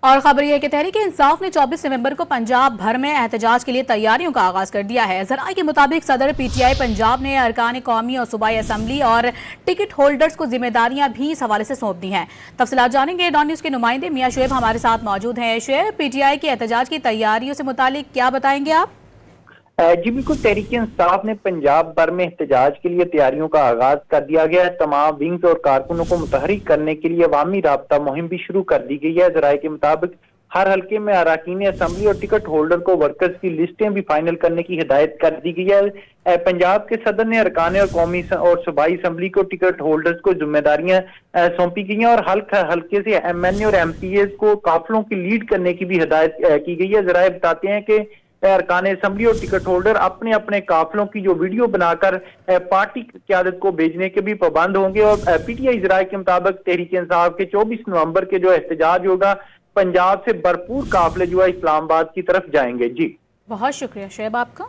اور خبر یہ ہے کہ تحریک انصاف نے 24 نومبر کو پنجاب بھر میں احتجاج کے لیے تیاریوں کا آغاز کر دیا ہے۔ ذرائع کے مطابق صدر پی ٹی آئی پنجاب نے ارکان قومی اور صوبائی اسمبلی اور ٹکٹ ہولڈرز کو ذمہ داریاں بھی اس حوالے سے سونپ دی ہیں۔ تفصیلات جانیں گے، ڈان نیوز کے نمائندے میاں شعیب ہمارے ساتھ موجود ہیں۔ شعیب، پی ٹی آئی کی احتجاج کی تیاریوں سے متعلق کیا بتائیں گے آپ؟ جی بالکل، تحریک انصاف نے پنجاب بھر میں احتجاج کے لیے تیاریوں کا آغاز کر دیا گیا ہے۔ تمام ونگز اور کارکنوں کو متحرک کرنے کے لیے عوامی رابطہ مہم بھی شروع کر دی گئی ہے۔ ذرائع کے مطابق ہر حلقے میں اراکین اسمبلی اور ٹکٹ ہولڈر کو ورکرز کی لسٹیں بھی فائنل کرنے کی ہدایت کر دی گئی ہے۔ پنجاب کے صدر نے ارکان اور قومی اور صوبائی اسمبلی کو ٹکٹ ہولڈرز کو ذمہ داریاں سونپی گئی ہیں اور حلقے سے ایم این اے اور ایم پی ایز کو قافلوں کی لیڈ کرنے کی بھی ہدایت کی گئی ہے۔ ذرائع بتاتے ہیں کہ ارکان اسمبلی اور ٹکٹ ہولڈر اپنے اپنے قافلوں کی جو ویڈیو بنا کر پارٹی قیادت کو بھیجنے کے بھی پابند ہوں گے۔ اور پی ٹی آئی ذرائع کے مطابق تحریک انصاف کے 24 نومبر کے جو احتجاج ہوگا، پنجاب سے بھرپور قافلے جو ہے اسلام آباد کی طرف جائیں گے۔ جی بہت شکریہ شعیب آپ کا۔